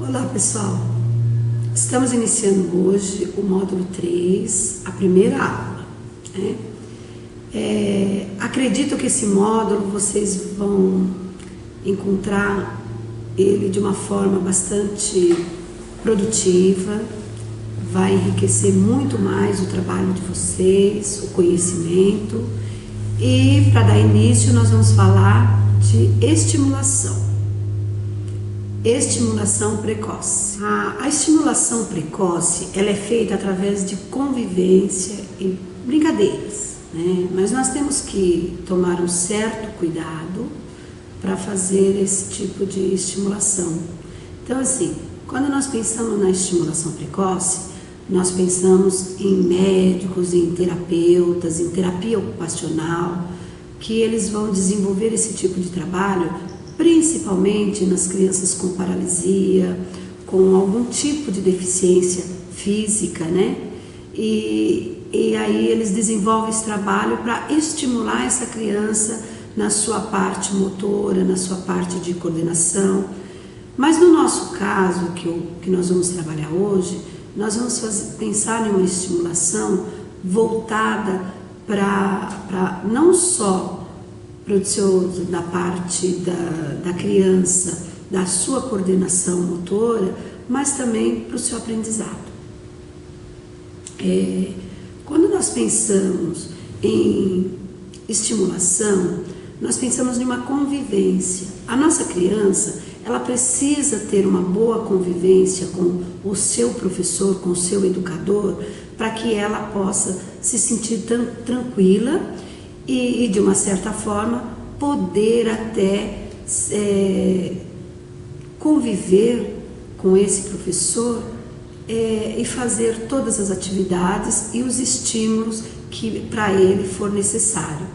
Olá pessoal, estamos iniciando hoje o módulo 3, a primeira aula. Acredito que esse módulo vocês vão encontrar ele de uma forma bastante produtiva, vai enriquecer muito mais o trabalho de vocês, o conhecimento, e para dar início nós vamos falar de estimulação. Estimulação precoce. A estimulação precoce ela é feita através de convivência e brincadeiras, né? Mas nós temos que tomar um certo cuidado para fazer esse tipo de estimulação. Então, assim, quando nós pensamos na estimulação precoce, nós pensamos em médicos, em terapeutas, em terapia ocupacional, que eles vão desenvolver esse tipo de trabalho principalmente nas crianças com paralisia, com algum tipo de deficiência física, né? E aí eles desenvolvem esse trabalho para estimular essa criança na sua parte motora, na sua parte de coordenação. Mas no nosso caso, que nós vamos trabalhar hoje, nós vamos pensar em uma estimulação voltada para não só da parte da criança, da sua coordenação motora, mas também para o seu aprendizado. Quando nós pensamos em estimulação, nós pensamos em uma convivência. A nossa criança, ela precisa ter uma boa convivência com o seu professor, com o seu educador, para que ela possa se sentir tranquila e de uma certa forma poder até conviver com esse professor e fazer todas as atividades e os estímulos que para ele for necessário.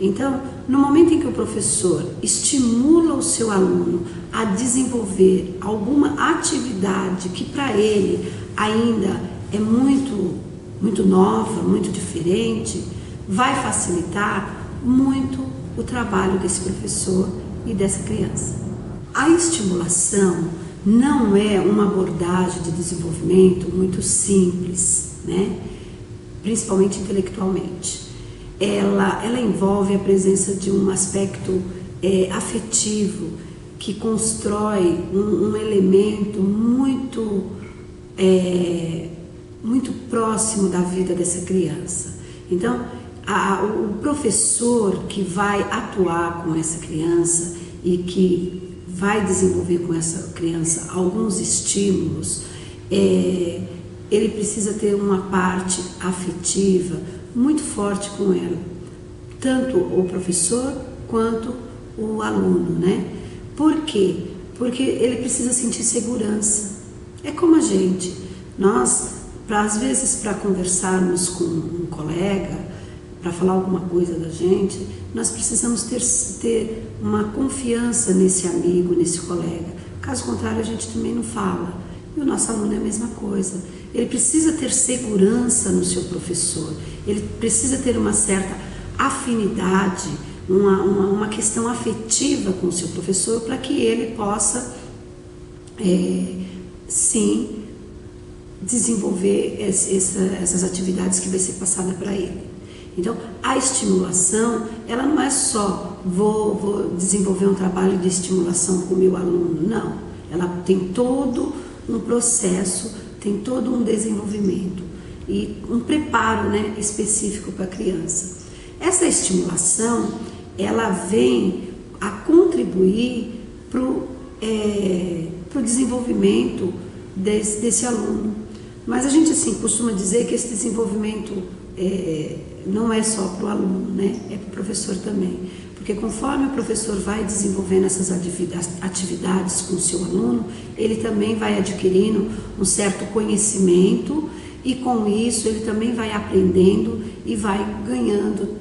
Então, no momento em que o professor estimula o seu aluno a desenvolver alguma atividade que para ele ainda é muito nova, muito diferente, vai facilitar muito o trabalho desse professor e dessa criança. A estimulação não é uma abordagem de desenvolvimento muito simples, né? Principalmente intelectualmente. Ela envolve a presença de um aspecto afetivo que constrói um elemento muito próximo da vida dessa criança. Então, o professor que vai atuar com essa criança e que vai desenvolver com essa criança alguns estímulos, ele precisa ter uma parte afetiva muito forte com ela, tanto o professor quanto o aluno, né? Por quê? Porque ele precisa sentir segurança. É como a gente, às vezes para conversarmos com um colega, para falar alguma coisa da gente, nós precisamos ter uma confiança nesse amigo, nesse colega. Caso contrário, a gente também não fala. E o nosso aluno é a mesma coisa. Ele precisa ter segurança no seu professor. Ele precisa ter uma certa afinidade, uma questão afetiva com o seu professor para que ele possa, sim, desenvolver essas atividades que vai ser passada para ele. Então, a estimulação, ela não é só vou desenvolver um trabalho de estimulação com o meu aluno, não. Ela tem todo um processo, tem todo um desenvolvimento e um preparo, né, específico para a criança. Essa estimulação, ela vem a contribuir para o desenvolvimento desse aluno. Mas a gente assim costuma dizer que esse desenvolvimento não é só para o aluno, né? É para o professor também. Porque conforme o professor vai desenvolvendo essas atividades com o seu aluno, ele também vai adquirindo um certo conhecimento e com isso ele também vai aprendendo e vai ganhando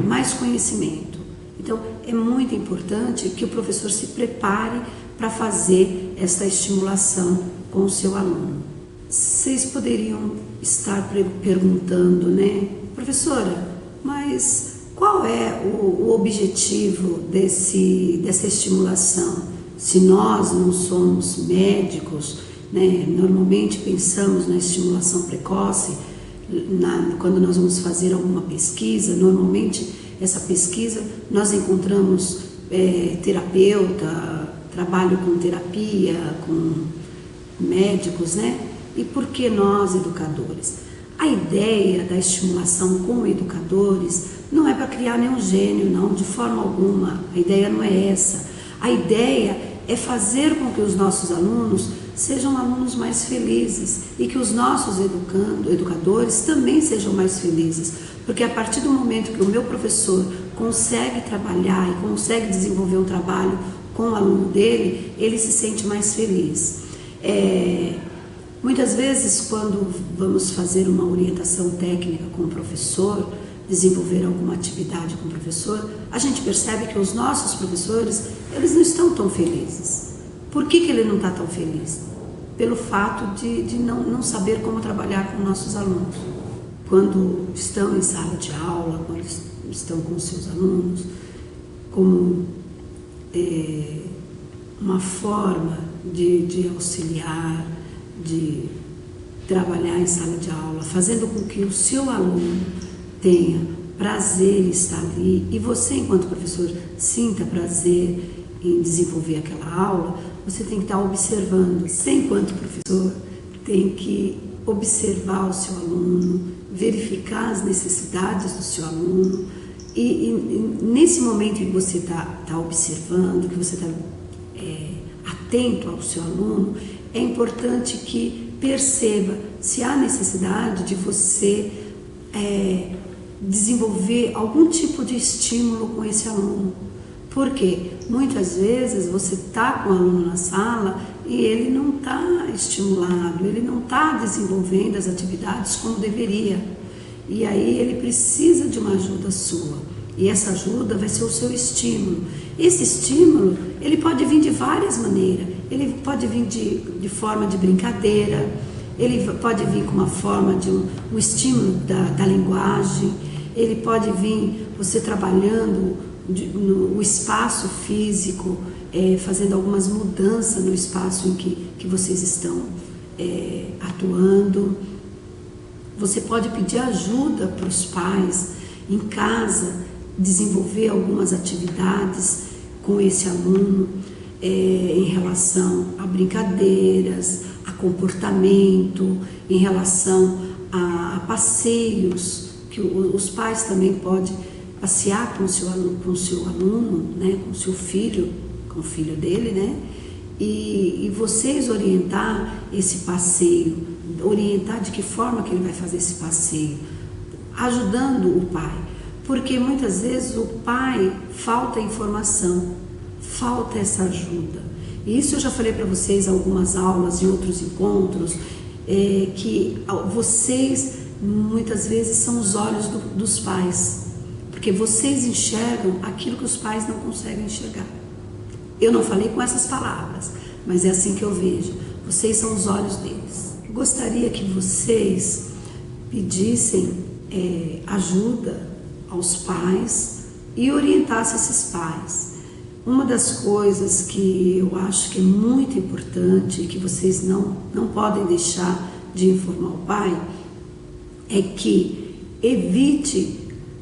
mais conhecimento. Então é muito importante que o professor se prepare para fazer essa estimulação com o seu aluno. Vocês poderiam estar perguntando, né, professora, mas qual é o objetivo dessa estimulação? se nós não somos médicos, né, normalmente pensamos na estimulação precoce, quando nós vamos fazer alguma pesquisa, normalmente essa pesquisa nós encontramos terapeuta, trabalho com terapia, com médicos, né? E por que nós, educadores? A ideia da estimulação com educadores não é para criar nenhum gênio, não, de forma alguma. A ideia não é essa. A ideia é fazer com que os nossos alunos sejam alunos mais felizes e que os nossos educadores também sejam mais felizes. Porque a partir do momento que o meu professor consegue trabalhar e consegue desenvolver um trabalho com o aluno dele, ele se sente mais feliz. Muitas vezes, quando vamos fazer uma orientação técnica com o professor, desenvolver alguma atividade com o professor, a gente percebe que os nossos professores, eles não estão tão felizes. Por que ele não está tão feliz? Pelo fato de não saber como trabalhar com nossos alunos. Quando estão em sala de aula, quando estão com os seus alunos, como uma forma de auxiliar, de trabalhar em sala de aula, fazendo com que o seu aluno tenha prazer em estar ali e você, enquanto professor, sinta prazer em desenvolver aquela aula, você tem que estar observando. Você, enquanto professor, tem que observar o seu aluno, verificar as necessidades do seu aluno e nesse momento em que você está observando, que você está atento ao seu aluno, é importante que perceba se há necessidade de você desenvolver algum tipo de estímulo com esse aluno. Porque muitas vezes você está com o aluno na sala e ele não está estimulado, ele não está desenvolvendo as atividades como deveria. E aí ele precisa de uma ajuda sua. E essa ajuda vai ser o seu estímulo. Esse estímulo, ele pode vir de várias maneiras. Ele pode vir de forma de brincadeira, ele pode vir com uma forma de um estímulo da linguagem, ele pode vir você trabalhando no espaço físico, fazendo algumas mudanças no espaço em que vocês estão atuando. Você pode pedir ajuda para os pais em casa, desenvolver algumas atividades com esse aluno em relação a brincadeiras, a comportamento, em relação a passeios, que os pais também podem passear com o seu aluno, né, com o seu filho, com o filho dele, né, e vocês orientar esse passeio, orientar de que forma que ele vai fazer esse passeio, ajudando o pai, porque muitas vezes o pai falta informação, falta essa ajuda. E isso eu já falei para vocês em algumas aulas e outros encontros, que vocês muitas vezes são os olhos dos pais, porque vocês enxergam aquilo que os pais não conseguem enxergar. Eu não falei com essas palavras, mas é assim que eu vejo. Vocês são os olhos deles. Gostaria que vocês pedissem ajuda aos pais e orientassem esses pais. Uma das coisas que eu acho que é muito importante e que vocês não podem deixar de informar o pai é que evite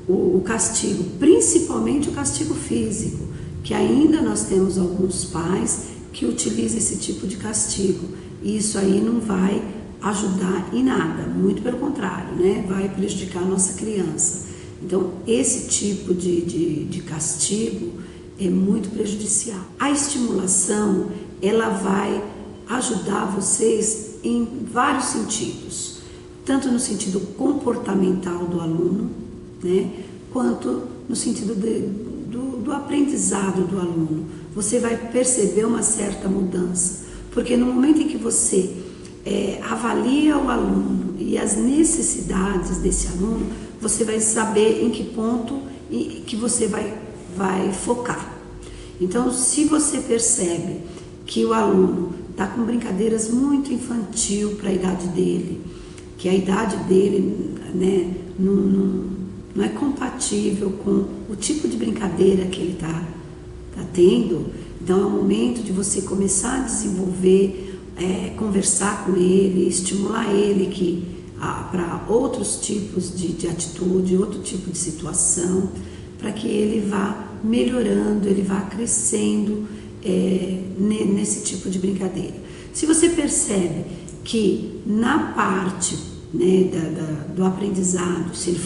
o castigo, principalmente o castigo físico, que ainda nós temos alguns pais que utilizam esse tipo de castigo, e isso aí não vai ajudar em nada, muito pelo contrário, né? Vai prejudicar a nossa criança. Então, esse tipo de castigo é muito prejudicial. A estimulação, ela vai ajudar vocês em vários sentidos, tanto no sentido comportamental do aluno, né, quanto no sentido do aprendizado do aluno. Você vai perceber uma certa mudança, porque no momento em que você avalia o aluno e as necessidades desse aluno, você vai saber em que ponto que você vai focar. Então, se você percebe que o aluno está com brincadeiras muito infantil para a idade dele, que a idade dele, né, não é compatível com o tipo de brincadeira que ele está tendo, Então é o momento de você começar a desenvolver, conversar com ele, estimular ele para outros tipos de atitude, outro tipo de situação, para que ele vá melhorando, ele vá crescendo nesse tipo de brincadeira. Se você percebe que na parte, né, do aprendizado, se ele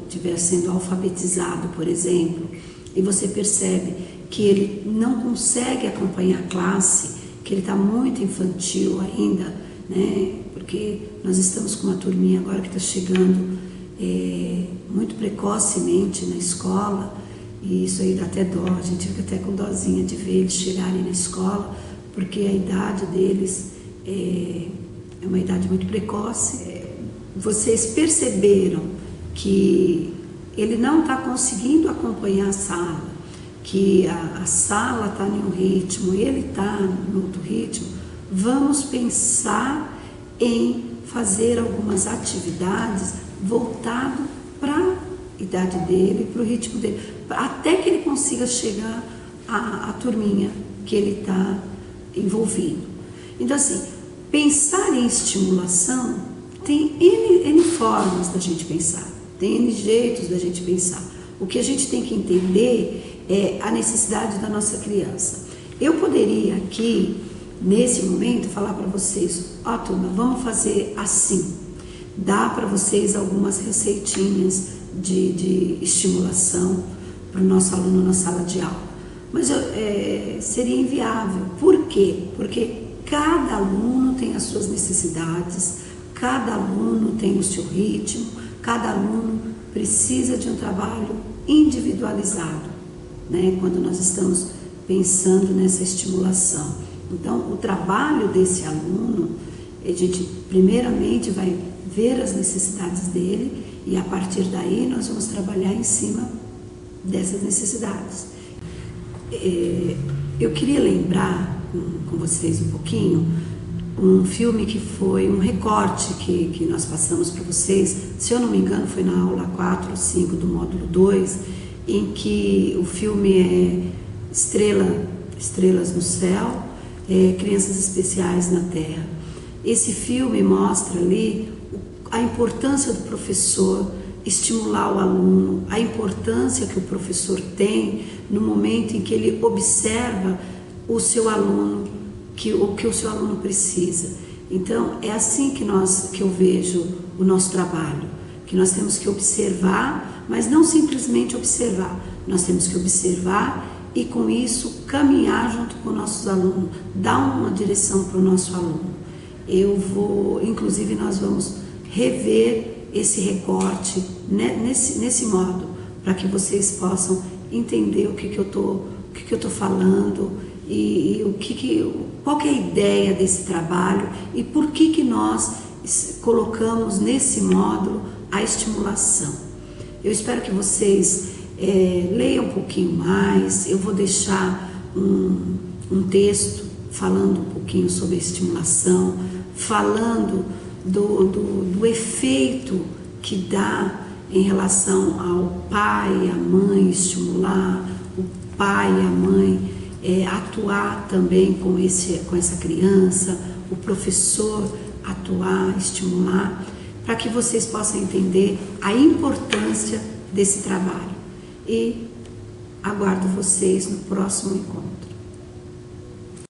estiver sendo alfabetizado, por exemplo, e você percebe que ele não consegue acompanhar a classe, que ele está muito infantil ainda, né, porque nós estamos com uma turminha agora que está chegando muito precocemente na escola, e isso aí dá até dó, a gente fica até com dozinha de ver eles chegarem na escola, porque a idade deles é uma idade muito precoce. Vocês perceberam que ele não está conseguindo acompanhar a sala, que a sala está em um ritmo, ele está em outro ritmo. Vamos pensar em fazer algumas atividades voltado para a idade dele, para o ritmo dele, até que ele consiga chegar à turminha que ele está envolvido. Então, assim, pensar em estimulação tem N formas da gente pensar, tem N jeitos da gente pensar. O que a gente tem que entender é a necessidade da nossa criança. Eu poderia aqui, nesse momento, falar para vocês, ó, turma, vamos fazer assim. Dá para vocês algumas receitinhas de estimulação para o nosso aluno na sala de aula. Mas seria inviável. Por quê? Porque cada aluno tem as suas necessidades, cada aluno tem o seu ritmo, cada aluno precisa de um trabalho individualizado, né? Quando nós estamos pensando nessa estimulação. Então, o trabalho desse aluno, a gente primeiramente vai ver as necessidades dele e a partir daí nós vamos trabalhar em cima dessas necessidades. Eu queria lembrar com vocês um pouquinho um filme que foi um recorte que nós passamos para vocês, se eu não me engano foi na aula 4 ou 5 do módulo 2, em que o filme é Estrelas no Céu, Crianças Especiais na Terra. Esse filme mostra ali a importância do professor estimular o aluno, a importância que o professor tem no momento em que ele observa o seu aluno, o que o seu aluno precisa. Então, é assim que eu vejo o nosso trabalho, que nós temos que observar, mas não simplesmente observar, nós temos que observar e com isso caminhar junto com nossos alunos, dar uma direção para o nosso aluno. Inclusive nós vamos rever esse recorte nesse modo, para que vocês possam entender o que eu tô falando e qual que é a ideia desse trabalho e por que nós colocamos nesse módulo a estimulação. Eu espero que vocês leiam um pouquinho mais. Eu vou deixar um texto falando um pouquinho sobre a estimulação, falando do efeito que dá em relação ao pai e à mãe estimular, o pai e a mãe atuar também com essa criança, o professor atuar, estimular, para que vocês possam entender a importância desse trabalho. E aguardo vocês no próximo encontro.